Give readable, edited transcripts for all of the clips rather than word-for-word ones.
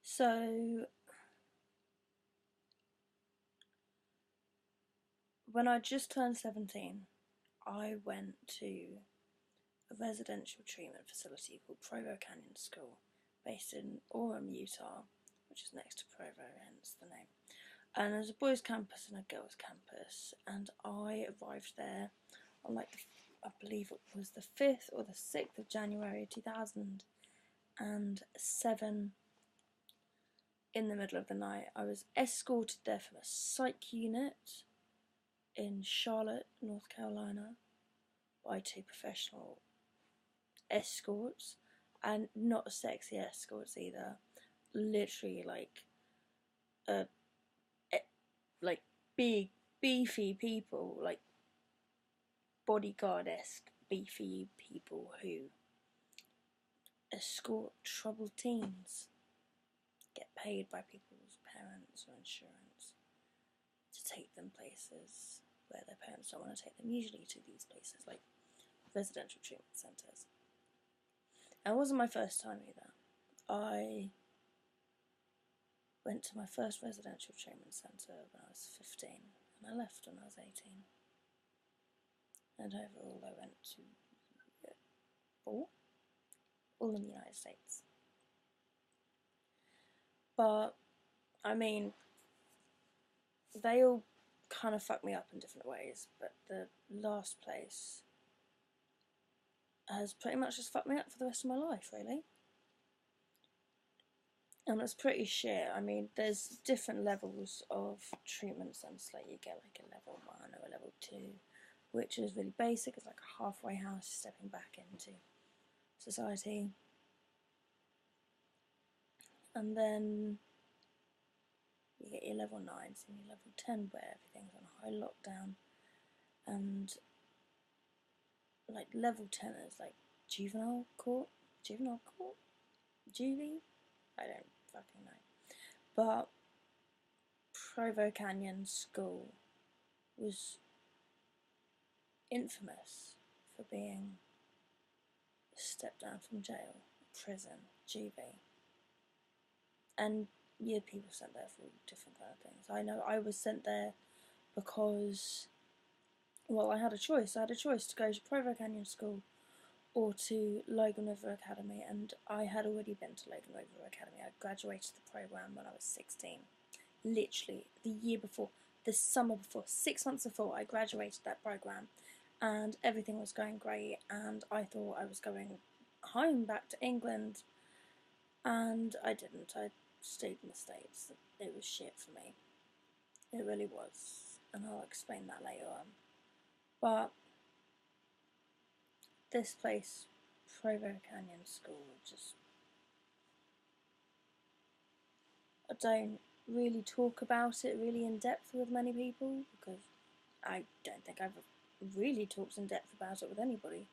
So, when I just turned 17, I went to a residential treatment facility called Provo Canyon School, based in Orem, Utah, which is next to Provo, hence the name. And there's a boys' campus and a girls' campus, and I arrived there on I believe it was the 5th or the 6th of January 2007 in the middle of the night. I was escorted there from a psych unit in Charlotte, North Carolina, by two professional escorts, and not sexy escorts either. Literally uh, like big, beefy people, like bodyguard-esque beefy people who escort troubled teens, get paid by people's parents or insurance to take them places where their parents don't want to take them, usually to these places like residential treatment centres. And it wasn't my first time either. I went to my first residential treatment centre when I was 15, and I left when I was 18. And overall I went to 4, all in the United States. But, I mean, they all kind of fucked me up in different ways, but the last place has pretty much just fucked me up for the rest of my life, really. And it's pretty shit. I mean, there's different levels of treatment centres. Like, you get like a level 1 or a level 2, which is really basic. It's like a halfway house stepping back into society. And then you get your level 9s and your level 10, where everything's on high lockdown. And like level 10 is like juvenile court, juvie. I don't fucking know. But Provo Canyon School was infamous for being a step down from jail, prison, juvie. And you had people sent there for different kind of things. I know I was sent there because, well, I had a choice. I had a choice to go to Provo Canyon School or to Logan River Academy, and I had already been to Logan River Academy. I graduated the program when I was 16. Literally, the year before, the summer before, 6 months before, I graduated that program, and everything was going great, and I thought I was going home back to England, and I didn't. I stayed in the States. It was shit for me. It really was, and I'll explain that later on. But this place, Provo Canyon School, just, I don't really talk about it really in depth with many people, because I don't think I've really talked in depth about it with anybody,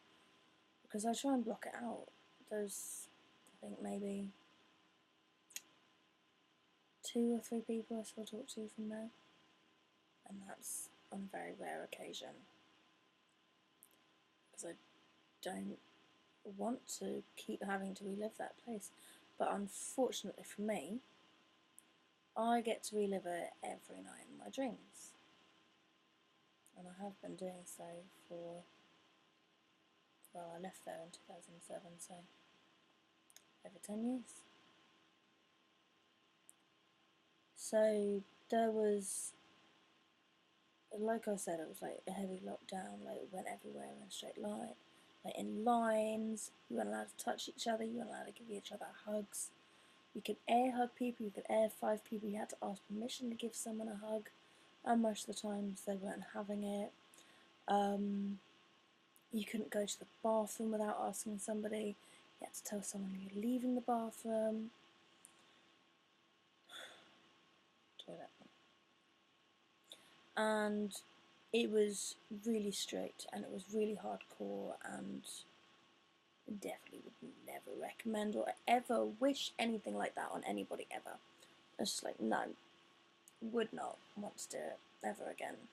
because I try and block it out. There's, I think, maybe 2 or 3 people I still talk to from there, and that's on a very rare occasion, because I don't want to keep having to relive that place. But unfortunately for me, I get to relive it every night in my dreams, and I have been doing so for, well, I left there in 2007, so over 10 years. So there was, like I said, it was like a heavy lockdown. Like, we went everywhere in a straight line, like in lines. You weren't allowed to touch each other. You weren't allowed to give each other hugs. You could air hug people. You could air 5 people. You had to ask permission to give someone a hug, and most of the times they weren't having it. You couldn't go to the bathroom without asking somebody. You had to tell someone you were leaving the bathroom. Toilet. And it was really strict, and it was really hardcore, and definitely would never recommend or ever wish anything like that on anybody ever. It's just like, no, would not want to do it ever again.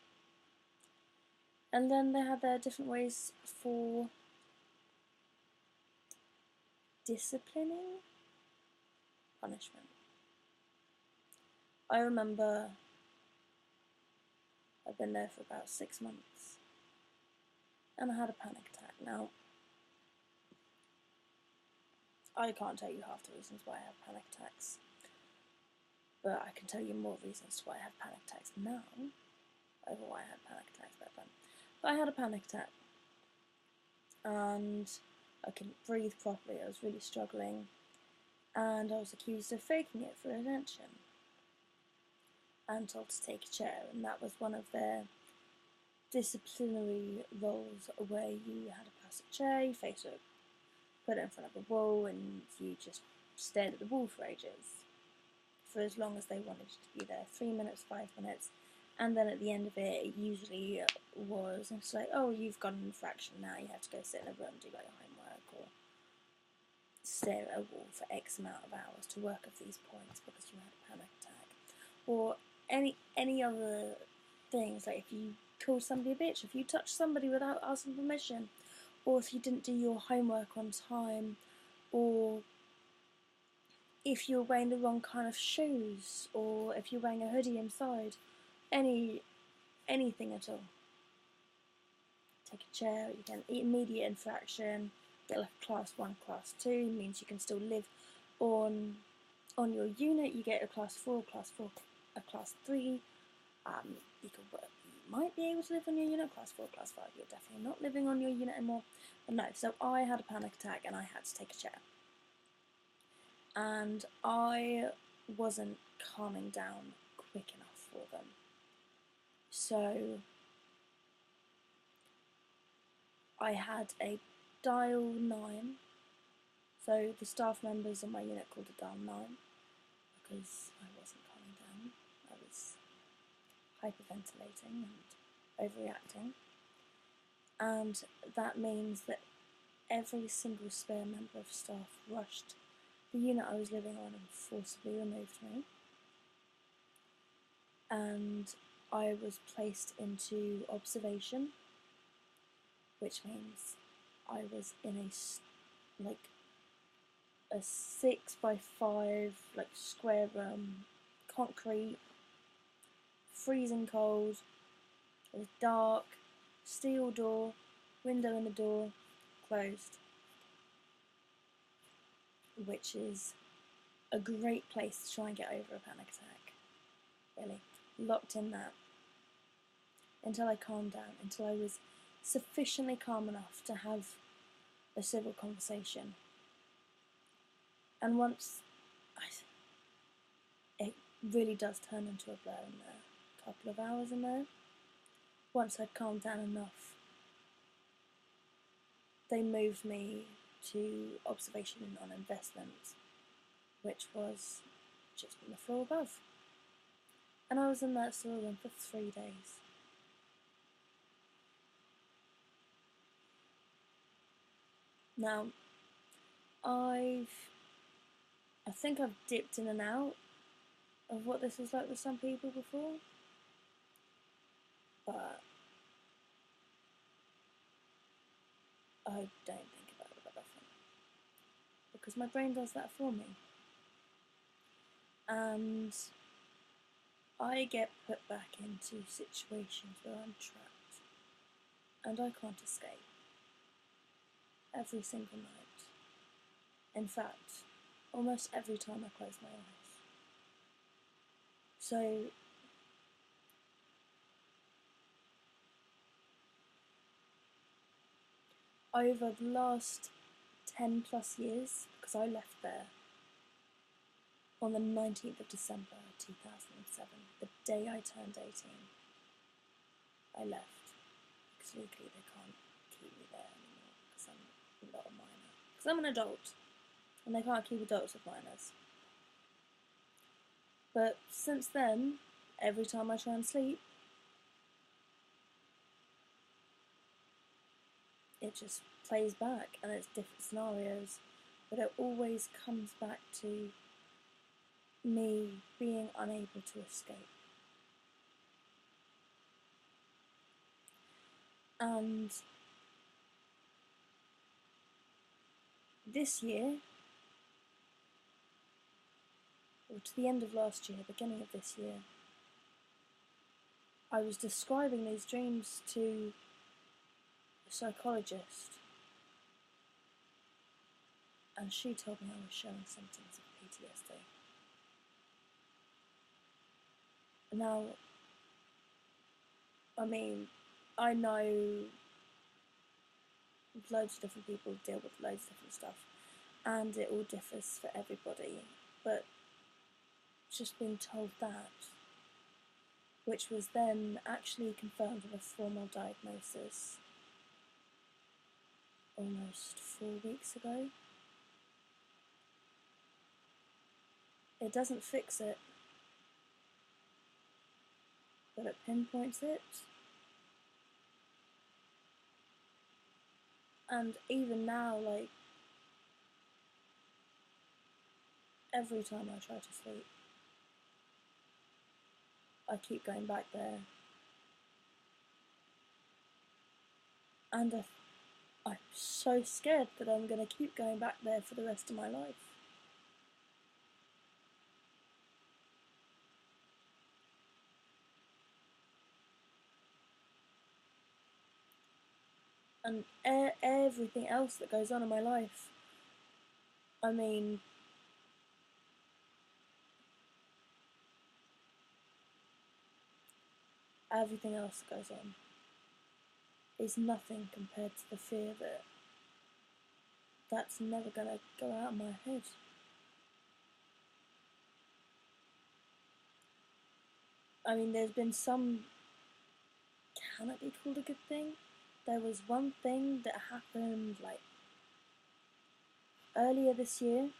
And then they had their different ways for disciplining, punishment. I remember I'd been there for about 6 months and I had a panic attack. Now, I can't tell you half the reasons why I have panic attacks, but I can tell you more reasons why I have panic attacks now over why I had panic attacks back then. But I had a panic attack and I couldn't breathe properly. I was really struggling and I was accused of faking it for attention and told to take a chair, and that was one of their disciplinary roles where you had a plastic chair, you put it in front of a wall and you just stared at the wall for ages, for as long as they wanted you to be there, 3 minutes, 5 minutes, and then at the end of it, it usually was, it's like, oh, you've got an infraction now, you have to go sit in a room, do like your homework, or stare at a wall for X amount of hours to work off these points because you had a panic attack, or any other things, like if you called somebody a bitch, if you touched somebody without asking permission, or if you didn't do your homework on time, or if you were wearing the wrong kind of shoes, or if you're wearing a hoodie inside, anything at all. Take a chair, you get an immediate infraction, get like a class 1, class 2, means you can still live on your unit, you get a class 4, a class 3, you might be able to live on your unit, class 4, class 5, you're definitely not living on your unit anymore. But no, so I had a panic attack and I had to take a chair. And I wasn't calming down quick enough for them. So I had a dial 9. So the staff members on my unit called it dial 9 because I wasn't calming down. I was hyperventilating and overreacting. And that means that every single spare member of staff rushed the unit I was living on and forcibly removed me. And I was placed into observation, which means I was in a 6x5 square room, concrete, freezing cold. It was dark, steel door, window in the door, closed, which is a great place to try and get over a panic attack. Really, locked in that until I calmed down, until I was sufficiently calm enough to have a civil conversation. And once it really does turn into a blur in there, a couple of hours in there. Once I'd calmed down enough, they moved me to observation on investment, which was just on the floor above. And I was in that store room for 3 days. Now, I think I've dipped in and out of what this is like with some people before, but I don't think about it that often because my brain does that for me, and I get put back into situations where I'm trapped and I can't escape every single night. In fact, almost every time I close my eyes. So over the last 10 plus years, because I left there on the 19th of December 2007, the day I turned 18, I left, because legally they can't keep me there anymore, because I'm not a minor. Because I'm an adult, and they can't keep adults with minors. But since then, every time I try and sleep, it just plays back, and it's different scenarios, but it always comes back to me being unable to escape. And this year, or to the end of last year, beginning of this year, I was describing these dreams to a psychologist, and she told me I was showing symptoms of PTSD. Now, I mean, I know loads of different people deal with loads of different stuff, and it all differs for everybody, but just being told that, which was then actually confirmed with a formal diagnosis almost 4 weeks ago. It doesn't fix it, but it pinpoints it. And even now, like, every time I try to sleep, I keep going back there. And I'm so scared that I'm going to keep going back there for the rest of my life. And everything else that goes on in my life, I mean, everything else that goes on is nothing compared to the fear that that's never going to go out of my head. I mean, there's been some, can it be called a good thing? There was one thing that happened like earlier this year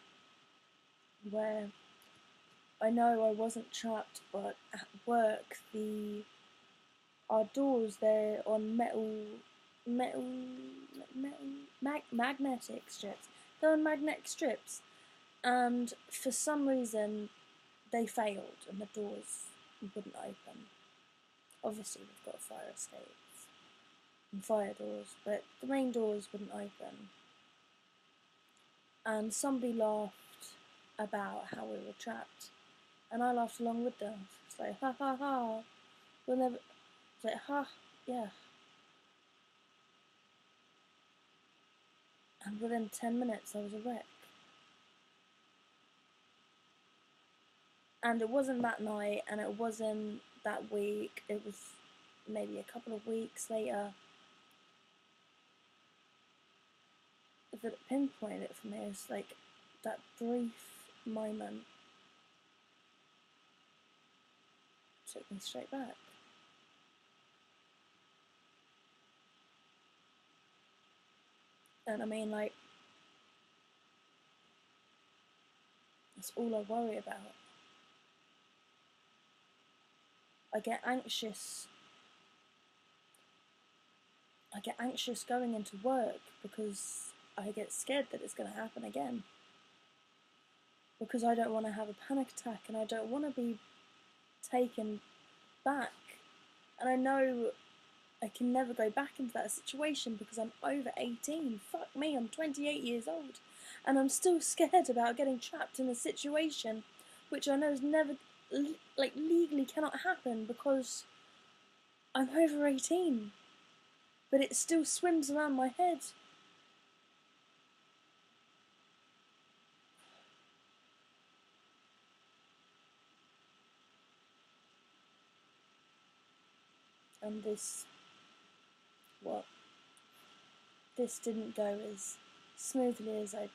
where I know I wasn't trapped, but at work our doors, they're on magnetic strips. They're on magnetic strips, and for some reason they failed and the doors wouldn't open. Obviously we've got fire escapes and fire doors, but the main doors wouldn't open. And somebody laughed about how we were trapped, and I laughed along with them. It's like, ha ha ha, we'll never. It's like, ha, yeah. And within 10 minutes, I was a wreck. And it wasn't that night, and it wasn't that week. It was maybe a couple of weeks later that it pinpointed it for me. It was like that brief moment took me straight back. And I mean, like, that's all I worry about. I get anxious going into work because I get scared that it's going to happen again. Because I don't want to have a panic attack and I don't want to be taken back. And I know I can never go back into that situation because I'm over 18. Fuck me, I'm 28 years old. And I'm still scared about getting trapped in a situation which I know is never, like, legally cannot happen because I'm over 18. But it still swims around my head. And this didn't go as smoothly as I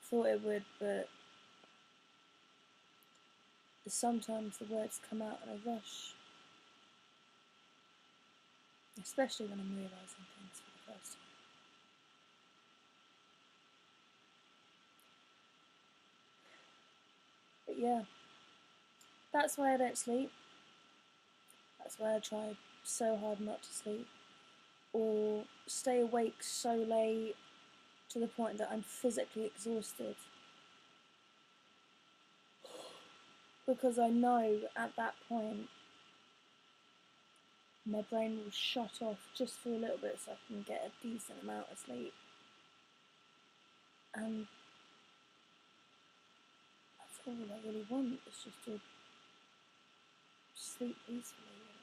thought it would, but sometimes the words come out in a rush, especially when I'm realising things for the first time. But yeah, that's why I don't sleep. That's why I try so hard not to sleep, or stay awake so late to the point that I'm physically exhausted. Because I know at that point my brain will shut off just for a little bit so I can get a decent amount of sleep. And all I really want is just to sleep peacefully,